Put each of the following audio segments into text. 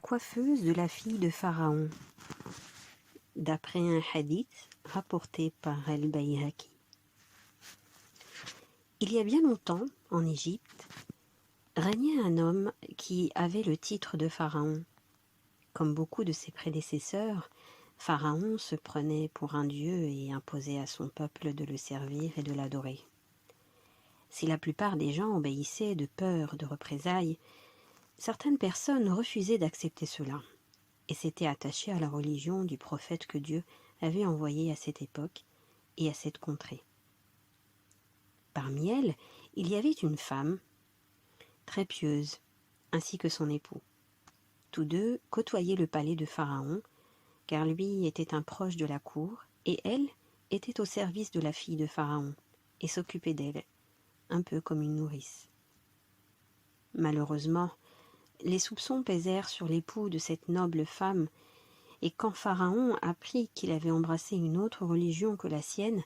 coiffeuse de la fille de Pharaon, d'après un hadith rapporté par Al-Bayhaqi. Il y a bien longtemps, en Égypte, régnait un homme qui avait le titre de Pharaon. Comme beaucoup de ses prédécesseurs, Pharaon se prenait pour un dieu et imposait à son peuple de le servir et de l'adorer. Si la plupart des gens obéissaient de peur de représailles, certaines personnes refusaient d'accepter cela et s'étaient attachées à la religion du prophète que Dieu avait envoyé à cette époque et à cette contrée. Parmi elles, il y avait une femme très pieuse, ainsi que son époux. Tous deux côtoyaient le palais de Pharaon, car lui était un proche de la cour, et elle était au service de la fille de Pharaon, et s'occupait d'elle, un peu comme une nourrice. Malheureusement, les soupçons pesèrent sur l'époux de cette noble femme, et quand Pharaon apprit qu'il avait embrassé une autre religion que la sienne,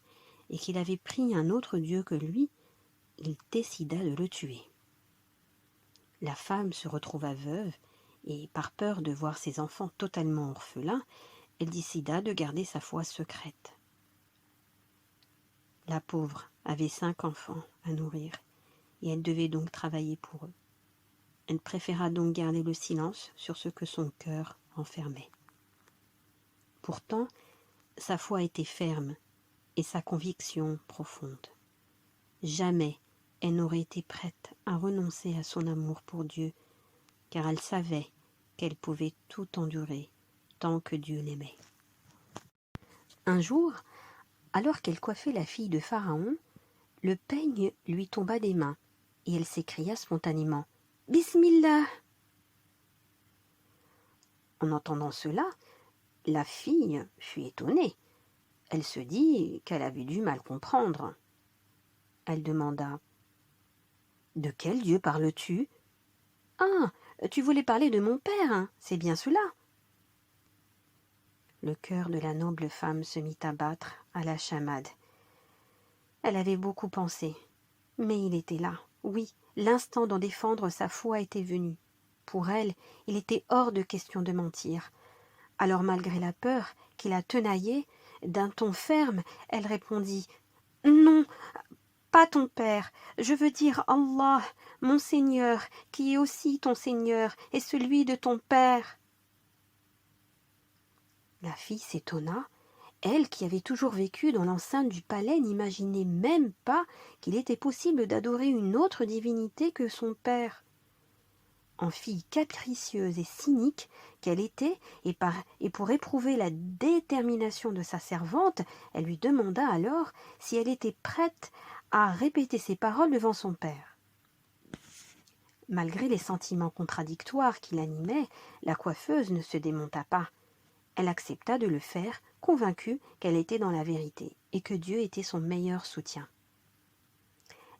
et qu'il avait pris un autre dieu que lui, il décida de le tuer. La femme se retrouva veuve, et par peur de voir ses enfants totalement orphelins, elle décida de garder sa foi secrète. La pauvre avait 5 enfants à nourrir, et elle devait donc travailler pour eux. Elle préféra donc garder le silence sur ce que son cœur renfermait. Pourtant, sa foi était ferme et sa conviction profonde. Jamais elle n'aurait été prête à renoncer à son amour pour Dieu, car elle savait qu'elle pouvait tout endurer tant que Dieu l'aimait. Un jour, alors qu'elle coiffait la fille de Pharaon, le peigne lui tomba des mains et elle s'écria spontanément « Bismillah !» En entendant cela, la fille fut étonnée. Elle se dit qu'elle avait dû mal comprendre. Elle demanda « De quel Dieu parles-tu ?»« Ah, tu voulais parler de mon père, hein, c'est bien cela !» Le cœur de la noble femme se mit à battre à la chamade. Elle avait beaucoup pensé, mais il était là, oui, l'instant d'en défendre sa foi était venu. Pour elle, il était hors de question de mentir. Alors, malgré la peur qui la tenaillait, d'un ton ferme, elle répondit « Non, pas ton père, je veux dire Allah, mon Seigneur, qui est aussi ton Seigneur et celui de ton père. » La fille s'étonna. Elle, qui avait toujours vécu dans l'enceinte du palais, n'imaginait même pas qu'il était possible d'adorer une autre divinité que son père. En fille capricieuse et cynique qu'elle était, et pour éprouver la détermination de sa servante, elle lui demanda alors si elle était prête à répéter ses paroles devant son père. Malgré les sentiments contradictoires qui l'animaient, la coiffeuse ne se démonta pas. Elle accepta de le faire, convaincue qu'elle était dans la vérité et que Dieu était son meilleur soutien.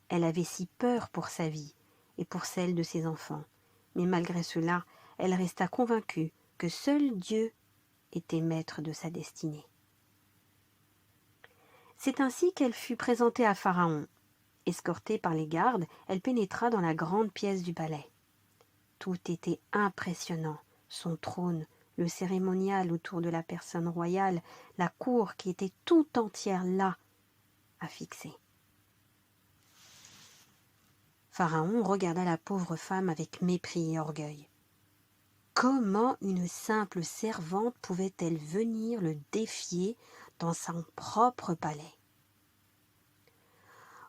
Elle avait si peur pour sa vie et pour celle de ses enfants, mais malgré cela, elle resta convaincue que seul Dieu était maître de sa destinée. C'est ainsi qu'elle fut présentée à Pharaon. Escortée par les gardes, elle pénétra dans la grande pièce du palais. Tout était impressionnant, son trône, le cérémonial autour de la personne royale, la cour qui était tout entière là, à fixer. Pharaon regarda la pauvre femme avec mépris et orgueil. Comment une simple servante pouvait-elle venir le défier dans son propre palais?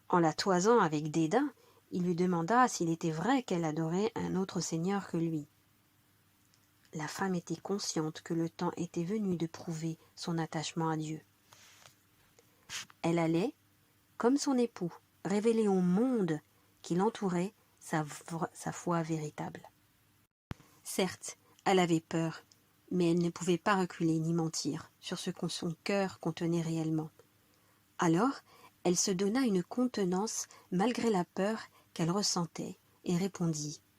En la toisant avec dédain, il lui demanda s'il était vrai qu'elle adorait un autre seigneur que lui. La femme était consciente que le temps était venu de prouver son attachement à Dieu. Elle allait, comme son époux, révéler au monde qui l'entourait sa foi véritable. Certes, elle avait peur, mais elle ne pouvait pas reculer ni mentir sur ce que son cœur contenait réellement. Alors, elle se donna une contenance malgré la peur qu'elle ressentait et répondit «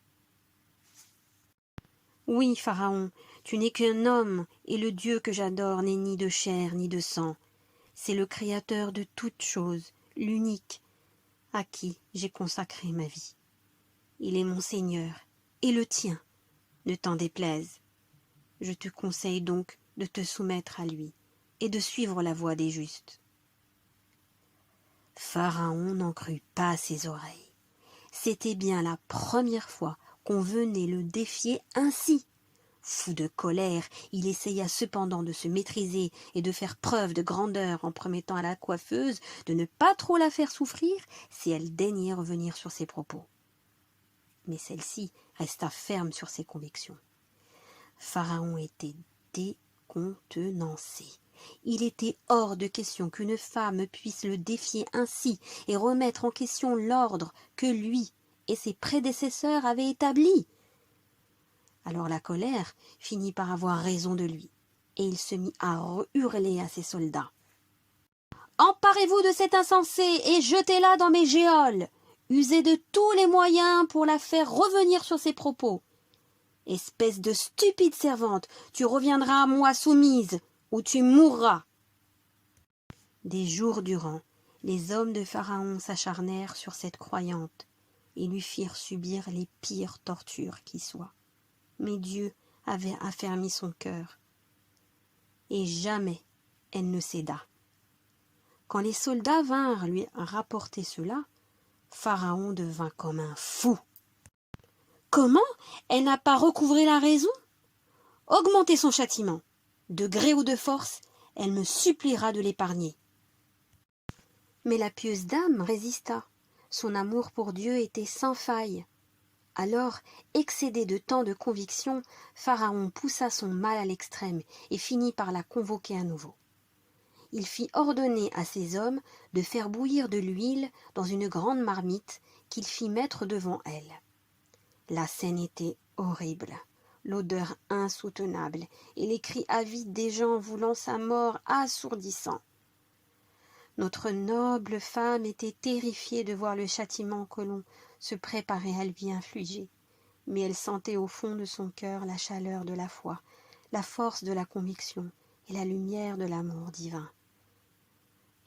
Oui, Pharaon, tu n'es qu'un homme, et le Dieu que j'adore n'est ni de chair ni de sang. C'est le Créateur de toutes choses, l'unique, à qui j'ai consacré ma vie. Il est mon Seigneur, et le tien, ne t'en déplaise. Je te conseille donc de te soumettre à lui et de suivre la voie des justes. » Pharaon n'en crut pas ses oreilles. C'était bien la première fois qu'on venait le défier ainsi. Fou de colère, il essaya cependant de se maîtriser et de faire preuve de grandeur en promettant à la coiffeuse de ne pas trop la faire souffrir si elle daignait revenir sur ses propos. Mais celle-ci resta ferme sur ses convictions. Pharaon était décontenancé. Il était hors de question qu'une femme puisse le défier ainsi et remettre en question l'ordre que lui et ses prédécesseurs avaient établi. Alors la colère finit par avoir raison de lui, et il se mit à hurler à ses soldats. « Emparez-vous de cette insensée et jetez-la dans mes geôles. Usez de tous les moyens pour la faire revenir sur ses propos. Espèce de stupide servante, tu reviendras à moi soumise, ou tu mourras. » Des jours durant, les hommes de Pharaon s'acharnèrent sur cette croyante et lui firent subir les pires tortures qui soient. Mais Dieu avait affermi son cœur, et jamais elle ne céda. Quand les soldats vinrent lui rapporter cela, Pharaon devint comme un fou. Comment elle n'a pas recouvré la raison? Augmentez son châtiment. De gré ou de force, elle me suppliera de l'épargner. Mais la pieuse dame résista. Son amour pour Dieu était sans faille. Alors, excédé de tant de conviction, Pharaon poussa son mal à l'extrême et finit par la convoquer à nouveau. Il fit ordonner à ses hommes de faire bouillir de l'huile dans une grande marmite qu'il fit mettre devant elle. La scène était horrible, l'odeur insoutenable et les cris avides des gens voulant sa mort assourdissants. Notre noble femme était terrifiée de voir le châtiment que l'on se préparait à lui infliger, mais elle sentait au fond de son cœur la chaleur de la foi, la force de la conviction et la lumière de l'amour divin.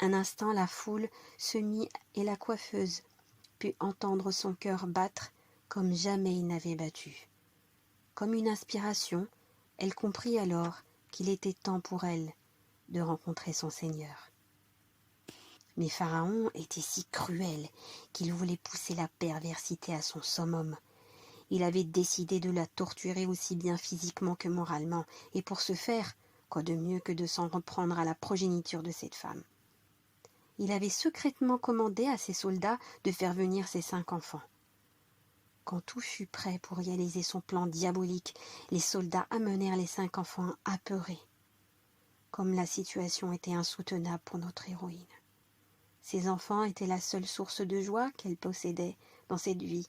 Un instant la foule se mit et la coiffeuse put entendre son cœur battre comme jamais il n'avait battu. Comme une inspiration, elle comprit alors qu'il était temps pour elle de rencontrer son Seigneur. Mais Pharaon était si cruel qu'il voulait pousser la perversité à son summum. Il avait décidé de la torturer aussi bien physiquement que moralement, et pour ce faire, quoi de mieux que de s'en reprendre à la progéniture de cette femme. Il avait secrètement commandé à ses soldats de faire venir ses 5 enfants. Quand tout fut prêt pour réaliser son plan diabolique, les soldats amenèrent les 5 enfants apeurés. Comme la situation était insoutenable pour notre héroïne. Ces enfants étaient la seule source de joie qu'elle possédait dans cette vie,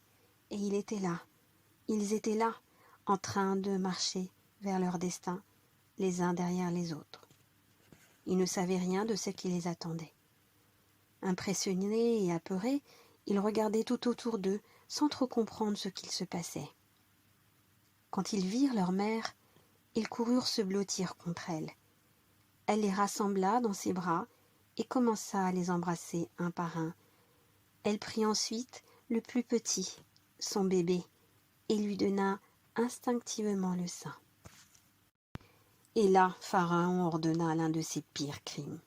et ils étaient là, en train de marcher vers leur destin, les uns derrière les autres. Ils ne savaient rien de ce qui les attendait. Impressionnés et apeurés, ils regardaient tout autour d'eux, sans trop comprendre ce qu'il se passait. Quand ils virent leur mère, ils coururent se blottir contre elle. Elle les rassembla dans ses bras, et commença à les embrasser un par un. Elle prit ensuite le plus petit, son bébé, et lui donna instinctivement le sein. Et là, Pharaon ordonna l'un de ses pires crimes.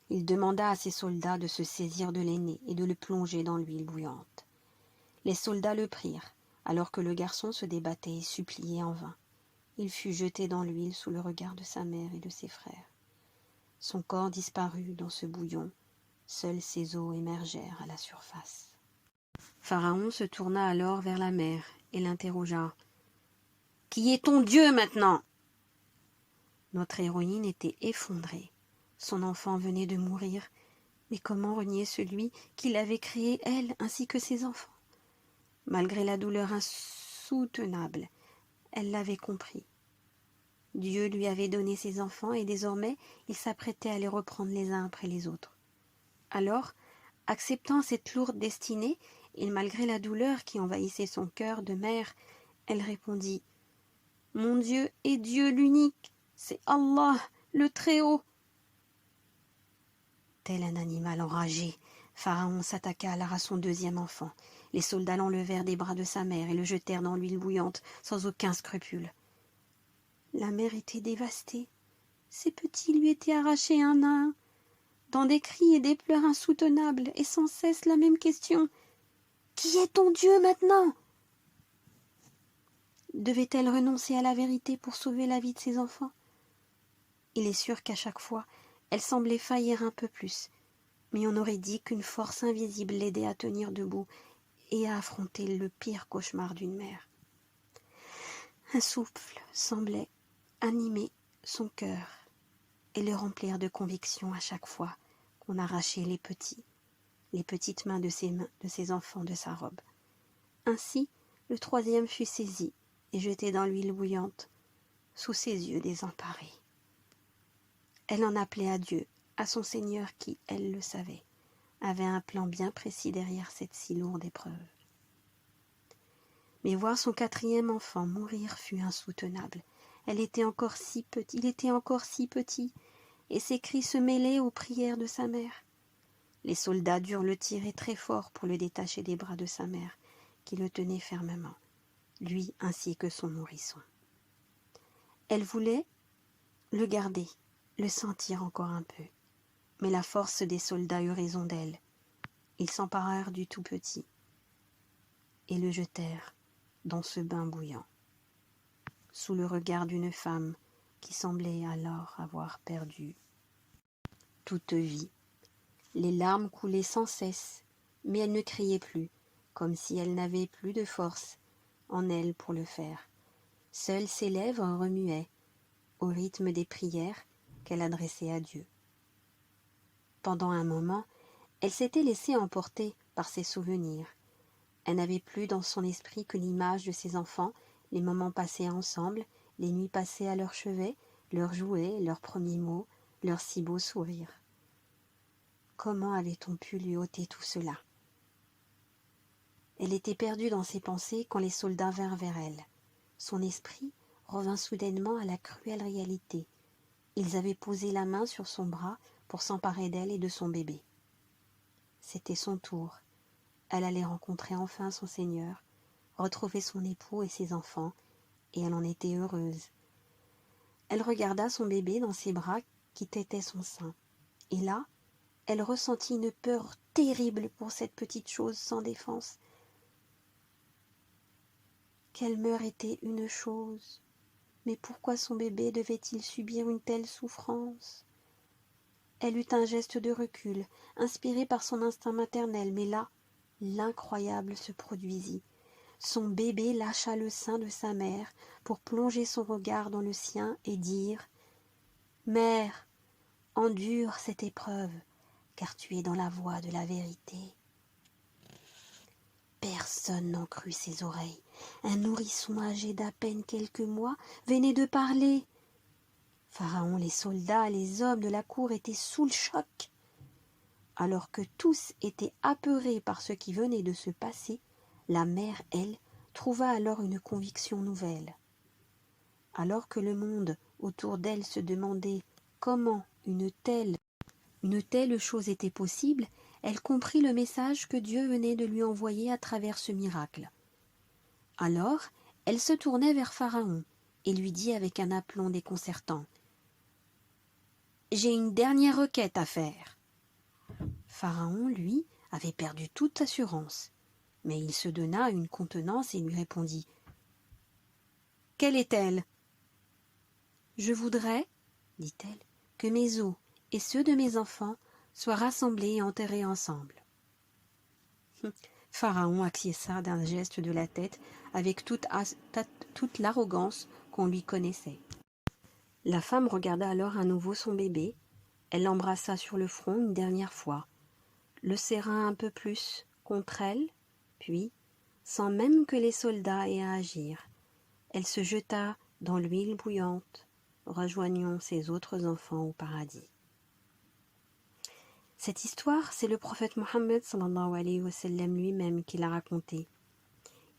Il demanda à ses soldats de se saisir de l'aîné et de le plonger dans l'huile bouillante. Les soldats le prirent, alors que le garçon se débattait et suppliait en vain. Il fut jeté dans l'huile sous le regard de sa mère et de ses frères. Son corps disparut dans ce bouillon, seuls ses os émergèrent à la surface. Pharaon se tourna alors vers la mère et l'interrogea. « Qui est ton Dieu maintenant ?» Notre héroïne était effondrée. Son enfant venait de mourir, mais comment renier celui qui l'avait créée, elle, ainsi que ses enfants? Malgré la douleur insoutenable, elle l'avait compris. Dieu lui avait donné ses enfants et désormais il s'apprêtait à les reprendre les uns après les autres. Alors, acceptant cette lourde destinée, et malgré la douleur qui envahissait son cœur de mère, elle répondit « Mon Dieu est Dieu l'unique, c'est Allah, le Très-Haut. » Tel un animal enragé, Pharaon s'attaqua alors à son 2e enfant. Les soldats l'enlevèrent des bras de sa mère et le jetèrent dans l'huile bouillante sans aucun scrupule. La mère était dévastée. Ses petits lui étaient arrachés un à un, dans des cris et des pleurs insoutenables, et sans cesse la même question. « Qui est ton Dieu maintenant ?» Devait-elle renoncer à la vérité pour sauver la vie de ses enfants? Il est sûr qu'à chaque fois, elle semblait faillir un peu plus, mais on aurait dit qu'une force invisible l'aidait à tenir debout et à affronter le pire cauchemar d'une mère. Un souffle semblait animer son cœur et le remplir de conviction à chaque fois qu'on arrachait les petites mains de ses enfants de sa robe. Ainsi, le troisième fut saisi et jeté dans l'huile bouillante, sous ses yeux désemparés. Elle en appelait à Dieu, à son Seigneur qui, elle le savait, avait un plan bien précis derrière cette si lourde épreuve. Mais voir son quatrième enfant mourir fut insoutenable. Il était encore si petit, et ses cris se mêlaient aux prières de sa mère. Les soldats durent le tirer très fort pour le détacher des bras de sa mère, qui le tenait fermement, lui ainsi que son nourrisson. Elle voulait le garder, le sentir encore un peu, mais la force des soldats eut raison d'elle. Ils s'emparèrent du tout petit et le jetèrent dans ce bain bouillant, sous le regard d'une femme qui semblait alors avoir perdu toute vie. Les larmes coulaient sans cesse, mais elle ne criait plus, comme si elle n'avait plus de force en elle pour le faire. Seules ses lèvres remuaient, au rythme des prières qu'elle adressait à Dieu. Pendant un moment, elle s'était laissée emporter par ses souvenirs. Elle n'avait plus dans son esprit que l'image de ses enfants, les moments passés ensemble, les nuits passées à leur chevet, leurs jouets, leurs premiers mots, leurs si beaux sourires. Comment avait-on pu lui ôter tout cela? Elle était perdue dans ses pensées quand les soldats vinrent vers elle. Son esprit revint soudainement à la cruelle réalité. Ils avaient posé la main sur son bras pour s'emparer d'elle et de son bébé. C'était son tour. Elle allait rencontrer enfin son Seigneur, retrouver son époux et ses enfants, et elle en était heureuse. Elle regarda son bébé dans ses bras qui tétaient son sein, et là, elle ressentit une peur terrible pour cette petite chose sans défense. Qu'elle meure était une chose, mais pourquoi son bébé devait-il subir une telle souffrance? Elle eut un geste de recul, inspiré par son instinct maternel, mais là, l'incroyable se produisit. Son bébé lâcha le sein de sa mère pour plonger son regard dans le sien et dire « Mère, endure cette épreuve, car tu es dans la voie de la vérité. » Personne n'en crut ses oreilles. Un nourrisson âgé d'à peine quelques mois venait de parler. Pharaon, les soldats, les hommes de la cour étaient sous le choc. Alors que tous étaient apeurés par ce qui venait de se passer, la mère, elle, trouva alors une conviction nouvelle. Alors que le monde autour d'elle se demandait comment une telle chose était possible, elle comprit le message que Dieu venait de lui envoyer à travers ce miracle. Alors, elle se tournait vers Pharaon et lui dit avec un aplomb déconcertant « J'ai une dernière requête à faire. » Pharaon, lui, avait perdu toute assurance, mais il se donna une contenance et lui répondit « Quelle est-elle » ? « Je voudrais, dit-elle, que mes os et ceux de mes enfants soient rassemblés et enterrés ensemble. » Pharaon acquiesça d'un geste de la tête avec toute l'arrogance qu'on lui connaissait. La femme regarda alors à nouveau son bébé, elle l'embrassa sur le front une dernière fois, le serra un peu plus contre elle, puis, sans même que les soldats aient à agir, elle se jeta dans l'huile bouillante, rejoignant ses autres enfants au paradis. Cette histoire, c'est le prophète Mohammed sallallahu alayhi wa sallam lui-même qui l'a racontée.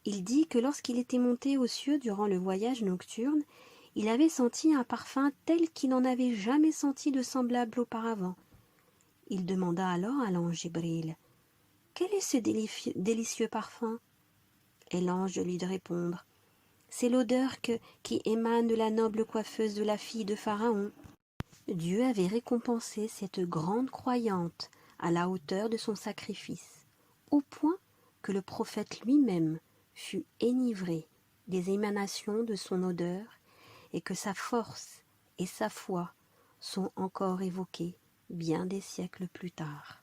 Il dit que lorsqu'il était monté aux cieux durant le voyage nocturne, il avait senti un parfum tel qu'il n'en avait jamais senti de semblable auparavant. Il demanda alors à l'ange Jibril « Quel est ce délicieux parfum ?» Et l'ange lui de répondre C'est l'odeur qui émane de la noble coiffeuse de la fille de Pharaon. Dieu avait récompensé cette grande croyante à la hauteur de son sacrifice, au point que le prophète lui-même fut enivré des émanations de son odeur et que sa force et sa foi sont encore évoquées bien des siècles plus tard.